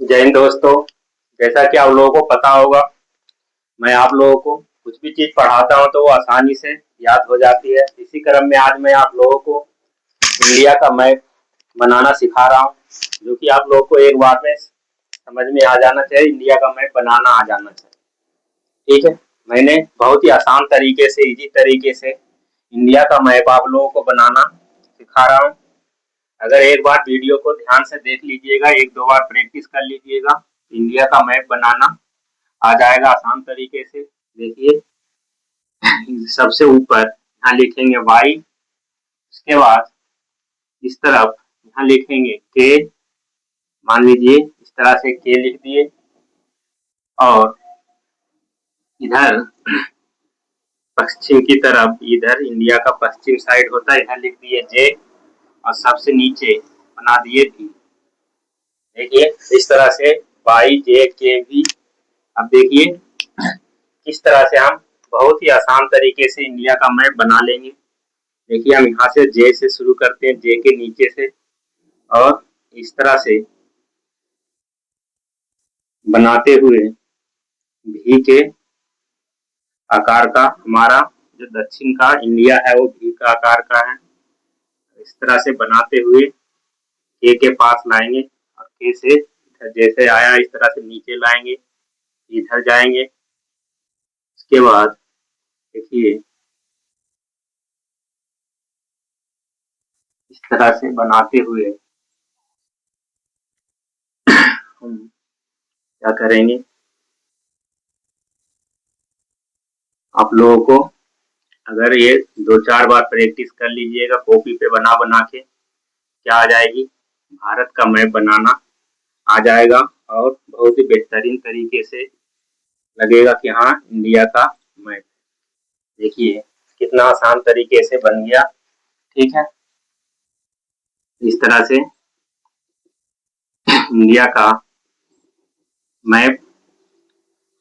जय हिंद दोस्तों। जैसा कि आप लोगों को पता होगा, मैं आप लोगों को कुछ भी चीज पढ़ाता हूं तो वो आसानी से याद हो जाती है। इसी क्रम में आज मैं आप लोगों को इंडिया का मैप बनाना सिखा रहा हूं, जो कि आप लोगों को एक बार में समझ में आ जाना चाहिए। इंडिया का मैप बनाना आ जाना चाहिए। ठीक है, मैंने बहुत ही आसान तरीके से, इजी तरीके से इंडिया का मैप आप लोगों को बनाना सिखा रहा हूँ। अगर एक बार वीडियो को ध्यान से देख लीजिएगा, एक दो बार प्रैक्टिस कर लीजिएगा, इंडिया का मैप बनाना आ जाएगा आसान तरीके से। देखिए, सबसे ऊपर यहाँ लिखेंगे वाई, उसके बाद इस तरफ यहाँ लिखेंगे के। मान लीजिए इस तरह से के लिख दिए, और इधर पश्चिम की तरफ, इधर इंडिया का पश्चिम साइड होता है, इधर लिख दिए जे, और सबसे नीचे बना दिए भी। देखिए इस तरह से वाई जे के भी। अब देखिए किस तरह से हम बहुत ही आसान तरीके से इंडिया का मैप बना लेंगे। देखिए हम यहाँ से जे से शुरू करते हैं, जे के नीचे से, और इस तरह से बनाते हुए भी के आकार का, हमारा जो दक्षिण का इंडिया है वो भी का आकार का है। इस तरह से बनाते हुए के पास लाएंगे, और के से जैसे आया इस तरह से नीचे लाएंगे, इधर जाएंगे। इसके बाद देखिए इस तरह से बनाते हुए हम क्या करेंगे, आप लोगों को अगर ये दो चार बार प्रैक्टिस कर लीजिएगा, कॉपी पे बना बना के, क्या आ जाएगी, भारत का मैप बनाना आ जाएगा। और बहुत ही बेहतरीन तरीके से लगेगा कि हाँ इंडिया का मैप। देखिए कितना आसान तरीके से बन गया। ठीक है, इस तरह से इंडिया का मैप।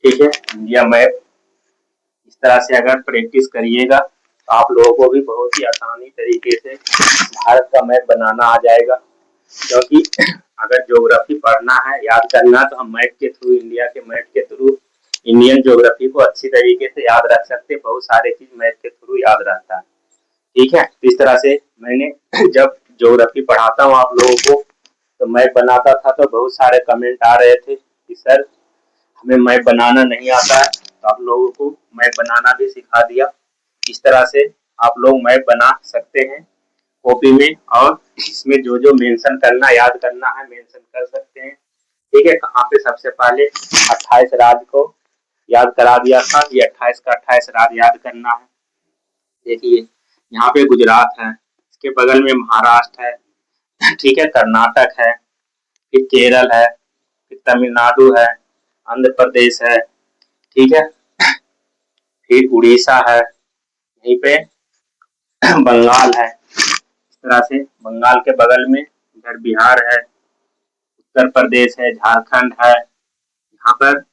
ठीक है, इंडिया मैप इस तरह से अगर प्रैक्टिस करिएगा तो आप लोगों को भी बहुत ही आसानी तरीके से भारत का मैप बनाना आ जाएगा। क्योंकि अगर ज्योग्राफी पढ़ना है, याद करना, तो हम मैप के थ्रू, इंडिया के मैप के थ्रू इंडियन ज्योग्राफी को अच्छी तरीके से याद रख सकते हैं। बहुत सारे चीज मैप के थ्रू याद रहता है। ठीक है, इस तरह से मैंने जब ज्योग्राफी पढ़ाता हूँ आप लोगों को, तो मैप बनाता था तो बहुत सारे कमेंट आ रहे थे कि सर हमें मैप बनाना नहीं आता है। तो आप लोगों को मैप बनाना भी सिखा दिया। इस तरह से आप लोग मैप बना सकते हैं कॉपी में, और इसमें जो जो मेंशन करना, याद करना है, मेंशन कर सकते हैं। ठीक है, कहाँ पे सबसे पहले 28 राज्य को याद करा दिया था, ये 28 का 28 राज्य याद करना है। देखिए यहाँ पे गुजरात है, इसके बगल में महाराष्ट्र है, ठीक है, कर्नाटक है, फिर केरल है, फिर तमिलनाडु है, आंध्र प्रदेश है, ठीक है, फिर उड़ीसा है, यहीं पे बंगाल है। इस तरह से बंगाल के बगल में इधर बिहार है, उत्तर प्रदेश है, झारखंड है, यहाँ पर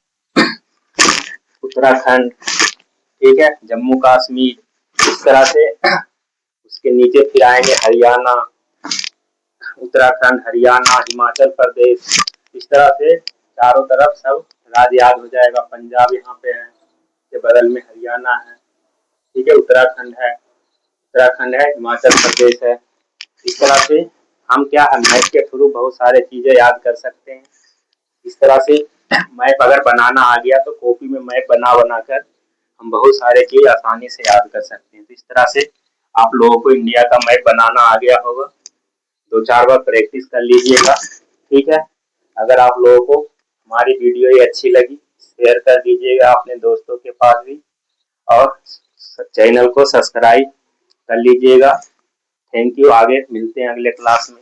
उत्तराखंड, ठीक है, जम्मू कश्मीर। इस तरह से उसके नीचे फिर आएंगे हरियाणा, उत्तराखंड, हरियाणा, हिमाचल प्रदेश। इस तरह से चारों तरफ सब राज्य याद हो जाएगा। पंजाब यहाँ पे है, के बगल में हरियाणा है, ठीक है, उत्तराखंड है, हिमाचल प्रदेश है। इस तरह से हम क्या है, मैप के थ्रू बहुत सारे चीजें याद कर सकते हैं। इस तरह से मैप अगर बनाना आ गया तो कॉपी में मैप बना बना कर हम बहुत सारे चीज आसानी से याद कर सकते हैं। तो इस तरह से आप लोगों को इंडिया का मैप बनाना आ गया होगा। दो चार बार प्रैक्टिस कर लीजिएगा। ठीक है, अगर आप लोगों को हमारी वीडियो ये अच्छी लगी, शेयर कर दीजिएगा अपने दोस्तों के पास भी, और चैनल को सब्सक्राइब कर लीजिएगा। थैंक यू, आगे मिलते हैं अगले क्लास में।